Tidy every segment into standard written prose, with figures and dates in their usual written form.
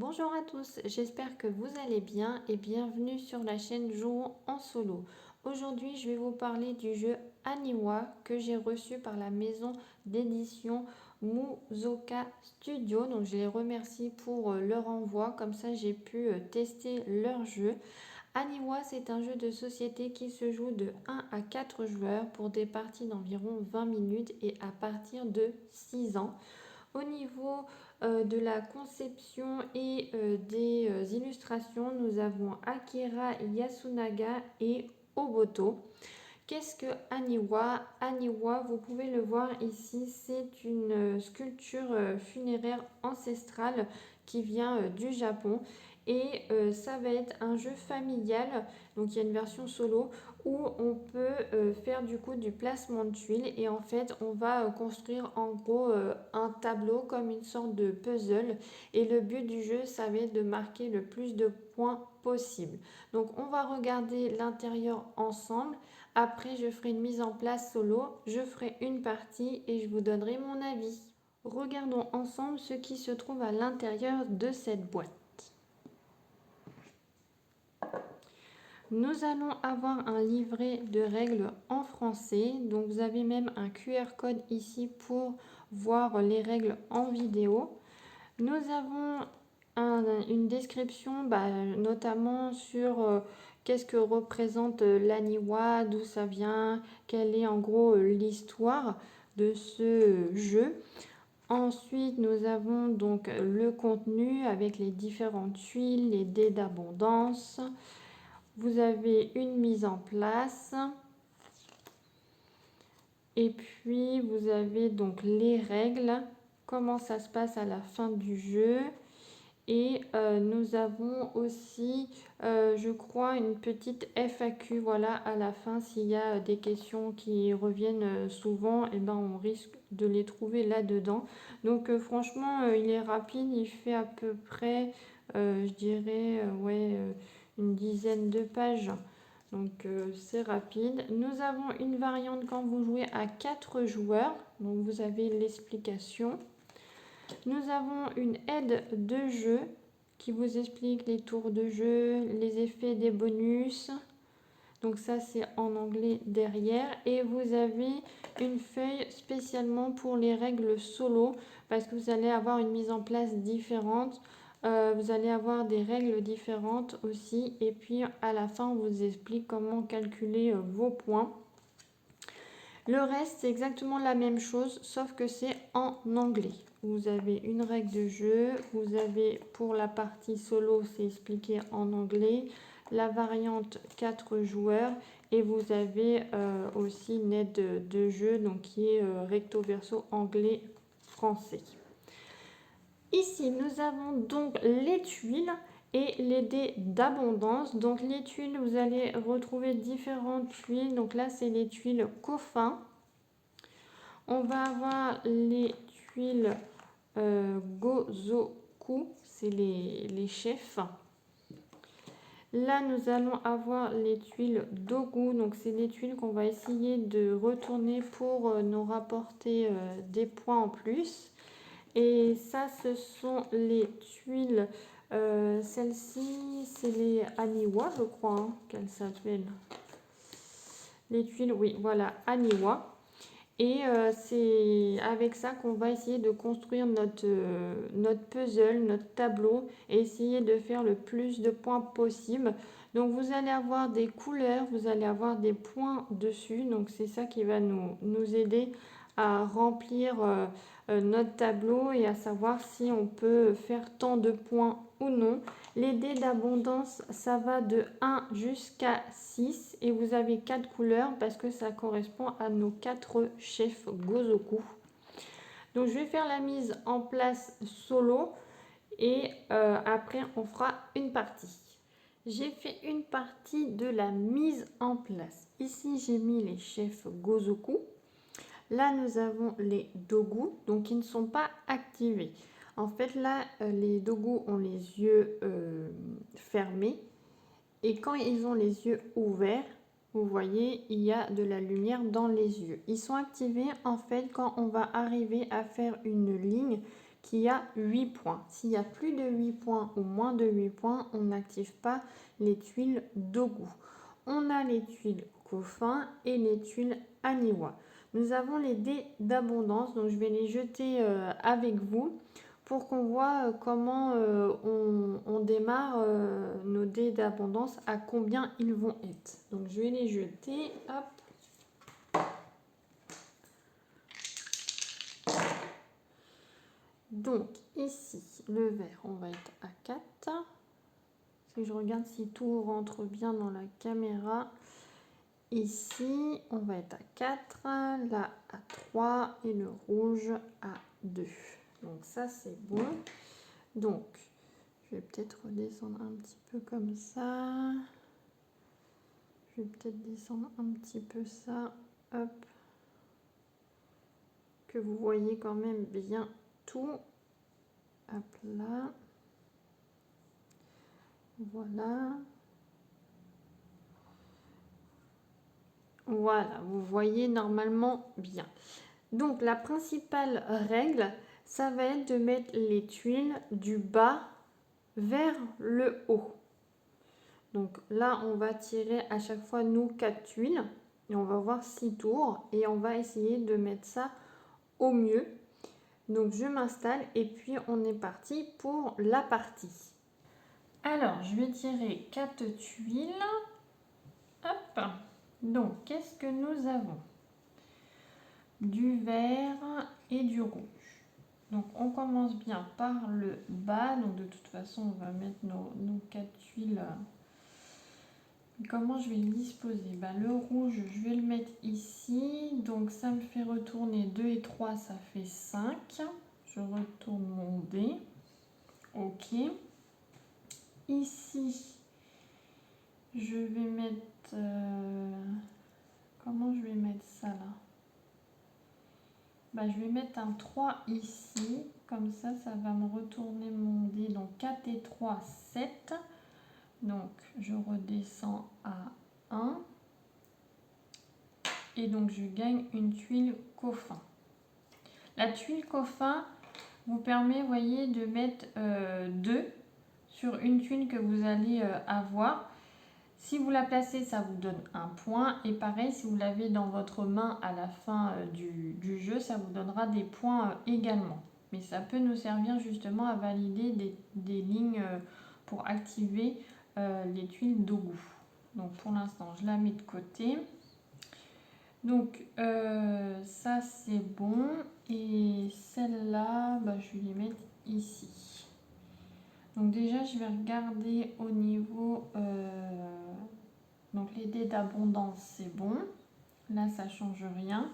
Bonjour à tous, j'espère que vous allez bien et bienvenue sur la chaîne Jouons en solo. Aujourd'hui, je vais vous parler du jeu Aniwa que j'ai reçu par la maison d'édition Musoka Studio. Donc, je les remercie pour leur envoi, comme ça j'ai pu tester leur jeu. Aniwa, c'est un jeu de société qui se joue de 1 à 4 joueurs pour des parties d'environ 20 minutes et à partir de 6 ans. Au niveau de la conception et des illustrations, nous avons Akira Yasunaga et Oboto. Qu'est-ce que Aniwa? Aniwa, vous pouvez le voir ici, c'est une sculpture funéraire ancestrale qui vient du Japon. Et ça va être un jeu familial, donc il y a une version solo où on peut faire du coup du placement de tuiles et en fait on va construire en gros un tableau comme une sorte de puzzle et le but du jeu ça va être de marquer le plus de points possible. Donc on va regarder l'intérieur ensemble. Après, je ferai une mise en place solo, je ferai une partie et je vous donnerai mon avis. Regardons ensemble ce qui se trouve à l'intérieur de cette boîte. Nous allons avoir un livret de règles en français. Donc vous avez même un QR code ici pour voir les règles en vidéo. Nous avons une description notamment sur qu'est-ce que représente l'Aniwa, d'où ça vient, quelle est en gros l'histoire de ce jeu. Ensuite, nous avons donc le contenu avec les différentes tuiles, les dés d'abondance. Vous avez une mise en place. Et puis, vous avez donc les règles, comment ça se passe à la fin du jeu. Et nous avons aussi, je crois, une petite FAQ, voilà, à la fin. S'il y a des questions qui reviennent souvent, et ben, on risque de les trouver là-dedans. Donc franchement, il est rapide, il fait à peu près, je dirais, une dizaine de pages. Donc c'est rapide. Nous avons une variante quand vous jouez à 4 joueurs. Donc vous avez l'explication. Nous avons une aide de jeu qui vous explique les tours de jeu, les effets des bonus. Donc ça c'est en anglais derrière. Et vous avez une feuille spécialement pour les règles solo parce que vous allez avoir une mise en place différente. Vous allez avoir des règles différentes aussi. Et puis à la fin on vous explique comment calculer vos points. Le reste, c'est exactement la même chose, sauf que c'est en anglais. Vous avez une règle de jeu, vous avez pour la partie solo, c'est expliqué en anglais, la variante 4 joueurs, et vous avez aussi une aide de jeu donc qui est recto verso anglais-français. Ici, nous avons donc les tuiles et les dés d'abondance. Donc les tuiles, vous allez retrouver différentes tuiles. Donc là, c'est les tuiles Kofin. On va avoir les tuiles Gozoku, c'est les chefs. Là, nous allons avoir les tuiles Dogu, donc c'est des tuiles qu'on va essayer de retourner pour nous rapporter des points en plus. Et ça, ce sont les tuiles, celles-ci, c'est les Aniwa, je crois, hein, qu'elles s'appellent. Les tuiles, oui, voilà, Aniwa. Et c'est avec ça qu'on va essayer de construire notre puzzle, notre tableau et essayer de faire le plus de points possible. Donc vous allez avoir des couleurs, vous allez avoir des points dessus. Donc c'est ça qui va nous aider à remplir notre tableau et à savoir si on peut faire tant de points ou non. Les dés d'abondance, ça va de 1 jusqu'à 6 et vous avez 4 couleurs parce que ça correspond à nos 4 chefs Gozoku. Donc je vais faire la mise en place solo et après on fera une partie. J'ai fait une partie de la mise en place. Ici j'ai mis les chefs Gozoku. Là nous avons les Dogu, donc qui ne sont pas activés. En fait, là, les Dogu ont les yeux fermés. Et quand ils ont les yeux ouverts, vous voyez, il y a de la lumière dans les yeux. Ils sont activés, en fait, quand on va arriver à faire une ligne qui a 8 points. S'il y a plus de 8 points ou moins de 8 points, on n'active pas les tuiles Dogu. On a les tuiles Kofun et les tuiles Aniwa. Nous avons les dés d'abondance, donc je vais les jeter avec vous pour qu'on voit comment on démarre nos dés d'abondance, à combien ils vont être. Donc je vais les jeter, hop. Donc ici, le vert, on va être à 4. Si je regarde si tout rentre bien dans la caméra. Ici, on va être à 4, là à 3 et le rouge à 2. Donc ça, c'est bon. Donc, je vais peut-être redescendre un petit peu comme ça. Je vais peut-être descendre un petit peu ça. Hop. Que vous voyez quand même bien tout. Hop là. Voilà. Voilà, vous voyez normalement bien. Donc la principale règle, ça va être de mettre les tuiles du bas vers le haut. Donc là, on va tirer à chaque fois nous 4 tuiles et on va voir 6 tours et on va essayer de mettre ça au mieux. Donc je m'installe et puis on est parti pour la partie. Alors, je vais tirer 4 tuiles. Hop. Donc, qu'est-ce que nous avons? Du vert et du rouge. Donc, on commence bien par le bas. Donc, de toute façon, on va mettre nos 4 tuiles. Comment je vais le disposer? Le rouge, je vais le mettre ici. Donc, ça me fait retourner 2 et 3, ça fait 5. Je retourne mon dé. OK. Ici, je vais mettre... comment je vais mettre ça là? Je vais mettre un 3 ici. Comme ça va me retourner mon dé. Donc 4 et 3, 7. Donc je redescends à 1. Et donc je gagne une tuile Kofun. La tuile Kofun vous permet, voyez, de mettre 2 sur une tuile que vous allez avoir. Si vous la placez, ça vous donne un point. Et pareil, si vous l'avez dans votre main à la fin du jeu, ça vous donnera des points également. Mais ça peut nous servir justement à valider des lignes pour activer les tuiles Dogu. Donc pour l'instant, je la mets de côté. Donc ça c'est bon. Et celle-là, je vais les mettre ici. Donc déjà, je vais regarder au niveau... donc les dés d'abondance, c'est bon. Là, ça ne change rien.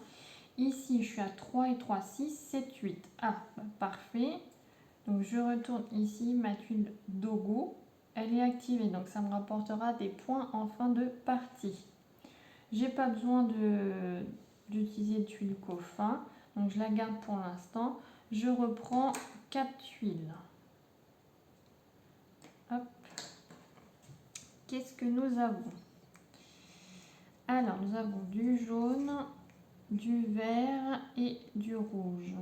Ici, je suis à 3 et 3, 6, 7, 8. Ah, parfait. Donc je retourne ici, ma tuile Dogu. Elle est activée, donc ça me rapportera des points en fin de partie. J'ai pas besoin d'utiliser de tuile Kofun. Donc je la garde pour l'instant. Je reprends 4 tuiles. Hop. Qu'est-ce que nous avons? Alors, nous avons du jaune, du vert et du rouge.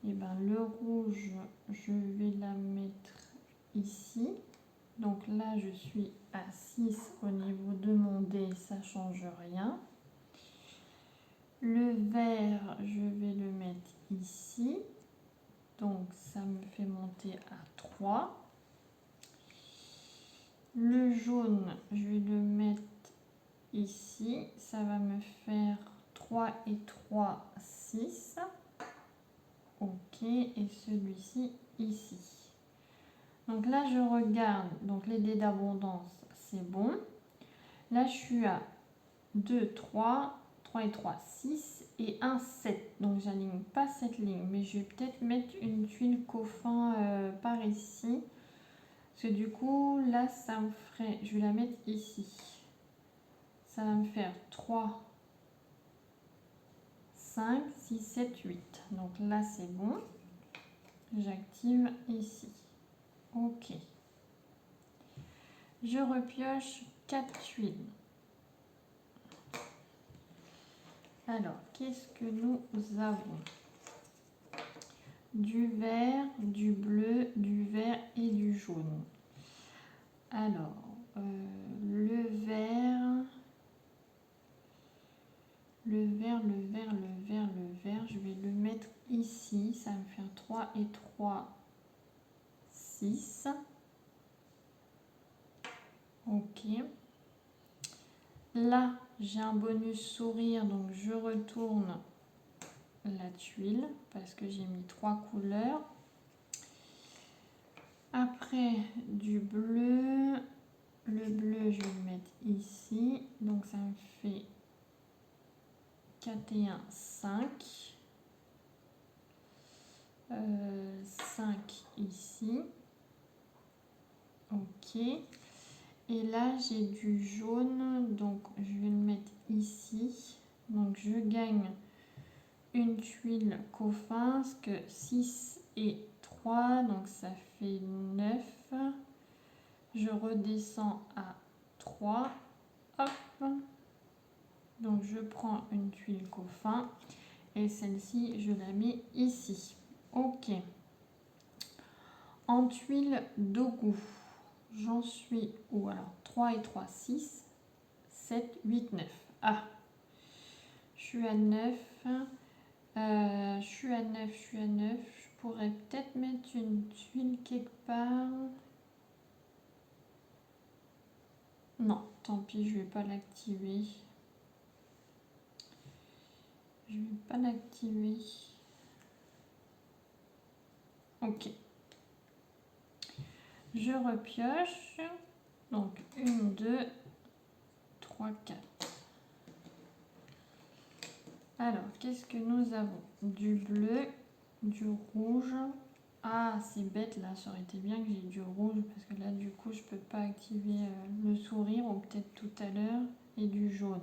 Et le rouge, je vais la mettre ici. Donc là, je suis à 6 au niveau de mon dé, ça ne change rien. Le vert, je vais le mettre ici. Donc ça me fait monter à 3. Le jaune, je vais le mettre ici. Ça va me faire 3 et 3, 6. OK, et celui-ci ici. Donc là, je regarde. Donc les dés d'abondance, c'est bon. Là, je suis à 2, 3, 3 et 3, 6 et 1, 7. Donc j'aligne pas cette ligne, mais je vais peut-être mettre une tuile Kofun par ici. Parce que du coup, là, ça me ferait... Je vais la mettre ici. Ça va me faire 3, 5, 6, 7, 8. Donc là, c'est bon. J'active ici. OK. Je repioche 4 tuiles. Alors, qu'est-ce que nous avons? du vert, du bleu, du vert et du jaune. Alors, le vert, je vais le mettre ici. Ça va me faire 3 et 3, 6. Ok. Là, j'ai un bonus sourire, donc je retourne la tuile parce que j'ai mis 3 couleurs. Après, du bleu. Le bleu, je vais le mettre ici. Donc, ça me fait 4 et 1, 5. 5 ici. Ok. Et là, j'ai du jaune. Donc, je vais le mettre ici. Donc, je gagne une tuile coffin. Parce que 6 et 3. Donc, ça fait 9. Je redescends à 3. Hop. Donc, je prends une tuile coffin. Et celle-ci, je la mets ici. Ok. En tuile Dogu, j'en suis où? Alors, 3 et 3, 6, 7, 8, 9. Ah, je suis à 9. Je suis à 9. Je pourrais peut-être mettre une tuile quelque part. Non, tant pis, je ne vais pas l'activer. Ok. Je repioche. Donc, 1, 2, 3, 4. Alors, qu'est-ce que nous avons? Du bleu, du rouge. Ah, c'est bête là, ça aurait été bien que j'ai du rouge parce que là, du coup, je peux pas activer le sourire ou peut-être tout à l'heure. Et du jaune.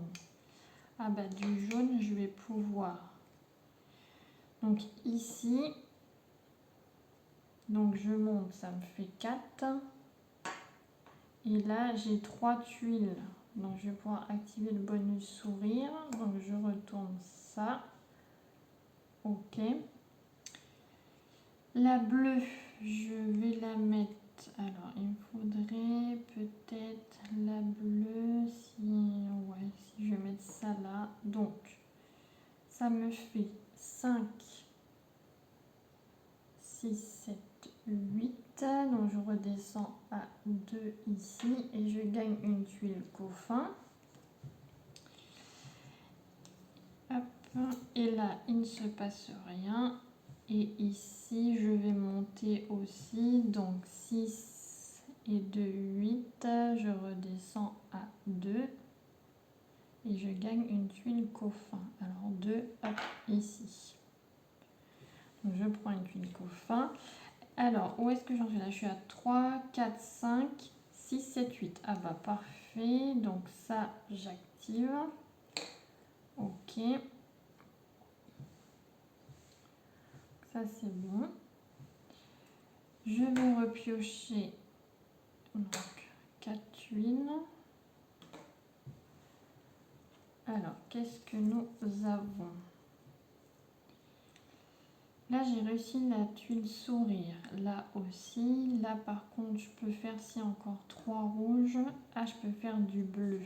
Ah bah, du jaune, je vais pouvoir. Donc, ici, donc je monte, ça me fait 4. Et là, j'ai 3 tuiles. Donc, je vais pouvoir activer le bonus sourire. Donc, je retourne ça. Ok. La bleue, je vais la mettre. Alors, il me faudrait peut-être la bleue. Si je vais mettre ça là. Donc, ça me fait 5, 6, 7, 8. Donc, je redescends à 2 ici. Et je gagne une tuile coffin. Hop. Et là, il ne se passe rien. Et ici, je vais monter aussi. Donc, 6 et 2, 8. Je redescends à 2. Et je gagne une tuile coffin. Alors, 2, hop, ici. Donc, je prends une tuile coffin. Alors, où est-ce que j'en suis là? Je suis à 3, 4, 5, 6, 7, 8. Ah bah, parfait. Donc, ça, j'active. Ok. Ça, c'est bon. Je vais repiocher donc 4 tuiles. Alors, qu'est-ce que nous avons? Là, j'ai réussi la tuile sourire. Là aussi. Là, par contre, je peux faire, si encore 3 rouges. Ah, je peux faire du bleu.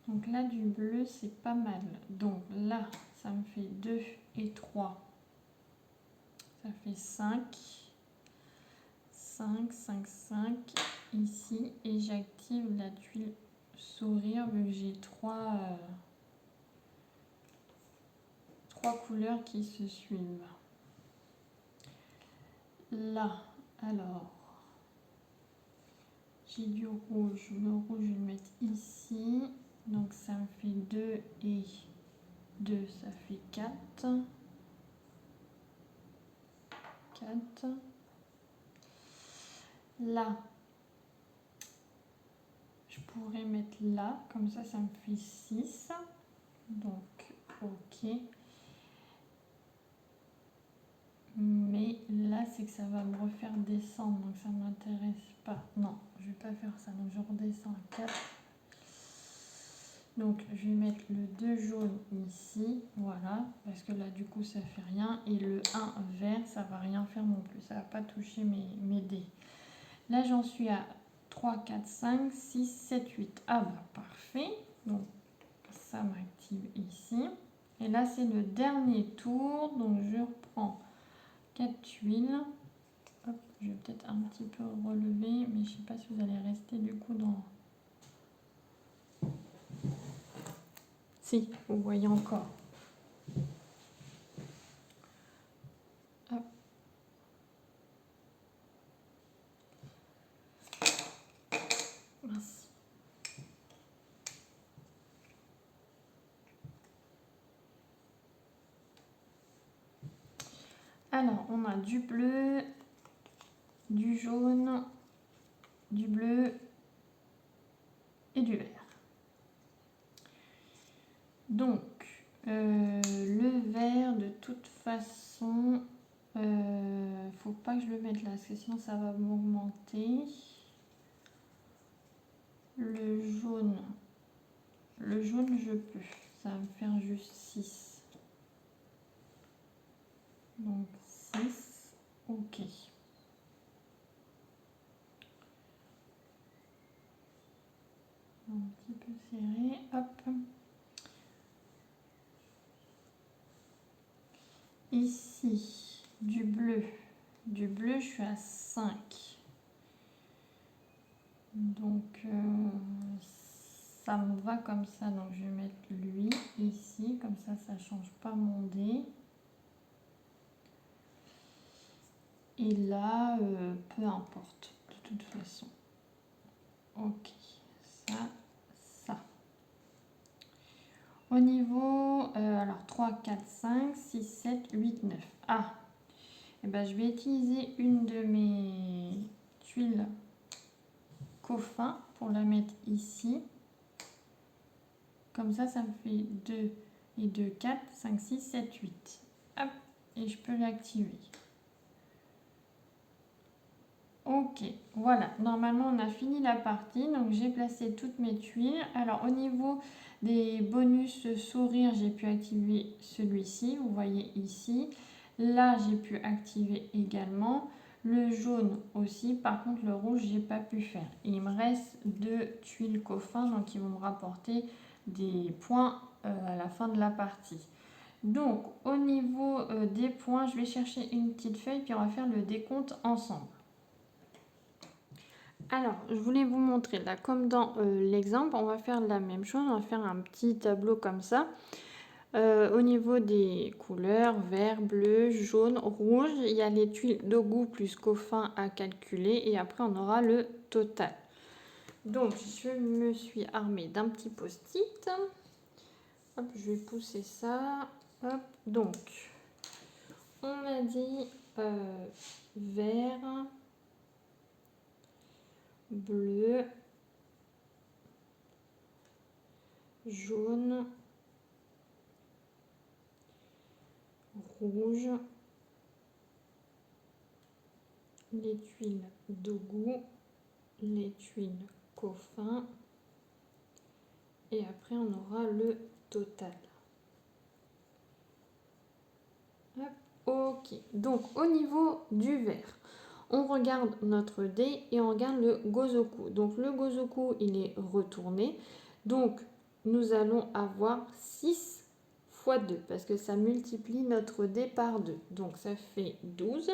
Donc là, du bleu, c'est pas mal. Donc là, ça me fait 2 et 3. Ça fait 5. 5, 5, 5 ici. Et j'active la tuile sourire vu que j'ai 3 couleurs qui se suivent. Là, alors, j'ai du rouge. Le rouge, je vais le mettre ici. Donc, ça me fait 2 et 2, ça fait 4. 4. Là, je pourrais mettre là. Comme ça, ça me fait 6. Donc, ok. Mais là, c'est que ça va me refaire descendre. Donc, ça ne m'intéresse pas. Non, je ne vais pas faire ça. Donc, je redescends à 4. Donc je vais mettre le 2 jaune ici, voilà, parce que là du coup ça fait rien. Et le 1 vert, ça va rien faire non plus, ça va pas toucher mes dés. Là j'en suis à 3, 4, 5, 6, 7, 8. Ah bah parfait, donc ça m'active ici. Et là c'est le dernier tour, donc je reprends 4 tuiles. Hop, je vais peut-être un petit peu relever, mais je sais pas si vous allez rester du coup dans... Si, vous voyez encore. Hop. Mince. Alors, on a du bleu, du jaune, du bleu et du vert. Donc, le vert, de toute façon, faut pas que je le mette là, parce que sinon ça va m'augmenter. Le jaune, je peux. Ça va me faire juste 6. Donc 6, ok. Un petit peu serré, hop. Ici, du bleu, je suis à 5. Donc ça me va comme ça, donc je vais mettre lui ici, comme ça ça change pas mon dé. Et là, peu importe, de toute façon. Ok, ça. Au niveau, alors 3, 4, 5, 6, 7, 8, 9. Ah, et ben je vais utiliser une de mes tuiles coffin pour la mettre ici. Comme ça, ça me fait 2 et 2, 4, 5, 6, 7, 8. Hop, et je peux l'activer. Ok, voilà, normalement on a fini la partie, donc j'ai placé toutes mes tuiles. Alors au niveau des bonus sourire, j'ai pu activer celui-ci, vous voyez ici. Là, j'ai pu activer également le jaune aussi, par contre le rouge, j'ai pas pu faire. Il me reste 2 tuiles coffin, donc ils vont me rapporter des points à la fin de la partie. Donc au niveau des points, je vais chercher une petite feuille, puis on va faire le décompte ensemble. Alors, je voulais vous montrer, là, comme dans l'exemple, on va faire la même chose, on va faire un petit tableau comme ça. Au niveau des couleurs, vert, bleu, jaune, rouge, il y a les tuiles Dogu plus coffin à calculer et après on aura le total. Donc, je me suis armée d'un petit post-it. Hop, je vais pousser ça. Hop, donc, on a dit vert, bleu, jaune, rouge, les tuiles Dogu, les tuiles coffin et après on aura le total. Hop, ok, donc au niveau du vert, on regarde notre dé et on regarde le Gozoku. Donc le Gozoku il est retourné, donc nous allons avoir 6 fois 2 parce que ça multiplie notre dé par 2, donc ça fait 12.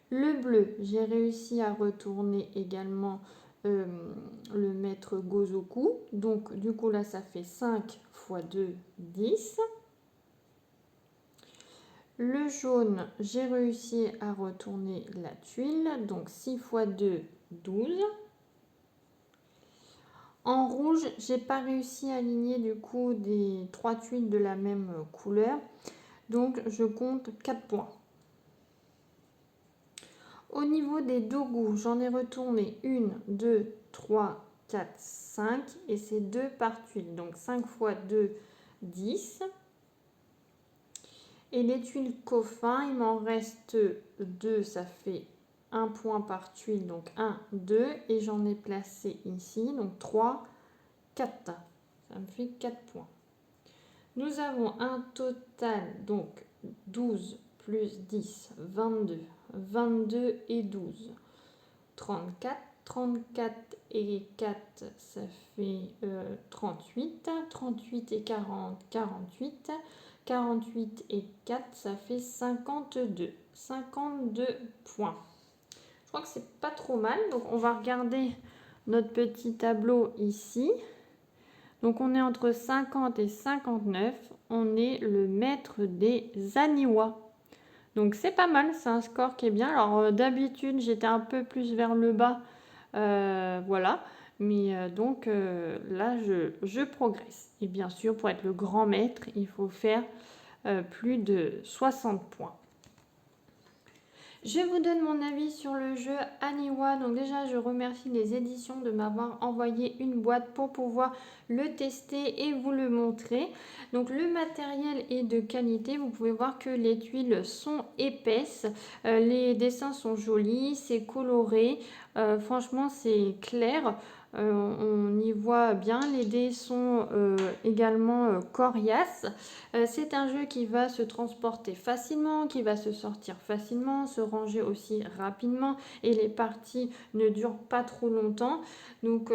Le bleu, j'ai réussi à retourner également le maître Gozoku. Donc, du coup, là, ça fait 5 fois 2, 10. Le jaune, j'ai réussi à retourner la tuile. Donc, 6 fois 2, 12. En rouge, j'ai pas réussi à aligner du coup des 3 tuiles de la même couleur. Donc, je compte 4 points. Au niveau des Dogu, j'en ai retourné 1, 2, 3, 4, 5 et c'est 2 par tuile. Donc 5 fois 2, 10. Et les tuiles coffin, il m'en reste 2, ça fait 1 point par tuile. Donc 1, 2 et j'en ai placé ici. Donc 3, 4. Ça me fait 4 points. Nous avons un total, donc 12 plus 10, 22. 22 et 12, 34. 34 et 4, ça fait 38. 38 et 40, 48. 48 et 4, ça fait 52. 52 points. Je crois que c'est pas trop mal. Donc on va regarder notre petit tableau ici. Donc on est entre 50 et 59. On est le maître des Aniwa. Donc c'est pas mal, c'est un score qui est bien. Alors d'habitude j'étais un peu plus vers le bas. Voilà. Mais donc là je progresse. Et bien sûr pour être le grand maître, il faut faire plus de 60 points. Je vous donne mon avis sur le jeu Aniwa. Donc déjà, je remercie les éditions de m'avoir envoyé une boîte pour pouvoir le tester et vous le montrer. Donc le matériel est de qualité. Vous pouvez voir que les tuiles sont épaisses. Les dessins sont jolis, c'est coloré. Franchement, c'est clair. On y voit bien. Les dés sont également coriaces. C'est un jeu qui va se transporter facilement, qui va se sortir facilement, se ranger aussi rapidement et les parties ne durent pas trop longtemps. Donc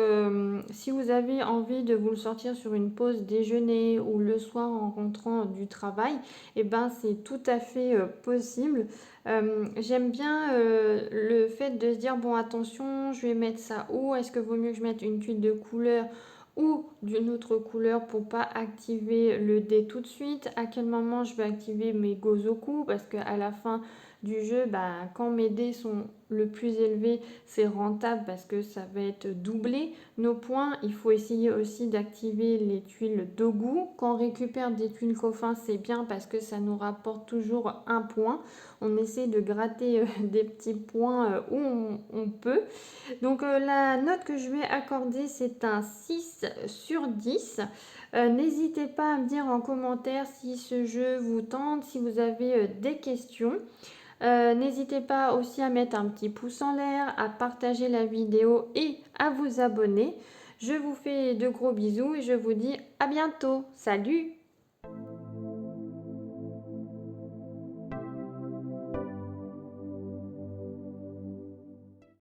si vous avez envie de vous le sortir sur une pause déjeuner ou le soir en rentrant du travail, et ben c'est tout à fait possible. J'aime bien le fait de se dire bon attention, je vais mettre ça où, est-ce que vaut mieux que je mette une tuile de couleur ou d'une autre couleur pour pas activer le dé tout de suite, à quel moment je vais activer mes gozoku parce qu'à la fin du jeu, quand mes dés sont le plus élevés, c'est rentable parce que ça va être doublé nos points. Il faut essayer aussi d'activer les tuiles dogu. Quand on récupère des tuiles coffins, c'est bien parce que ça nous rapporte toujours un point. On essaie de gratter des petits points où on peut. Donc la note que je vais accorder, c'est un 6 sur 10. N'hésitez pas à me dire en commentaire si ce jeu vous tente, si vous avez des questions. N'hésitez pas aussi à mettre un petit pouce en l'air, à partager la vidéo et à vous abonner. Je vous fais de gros bisous et je vous dis à bientôt. Salut!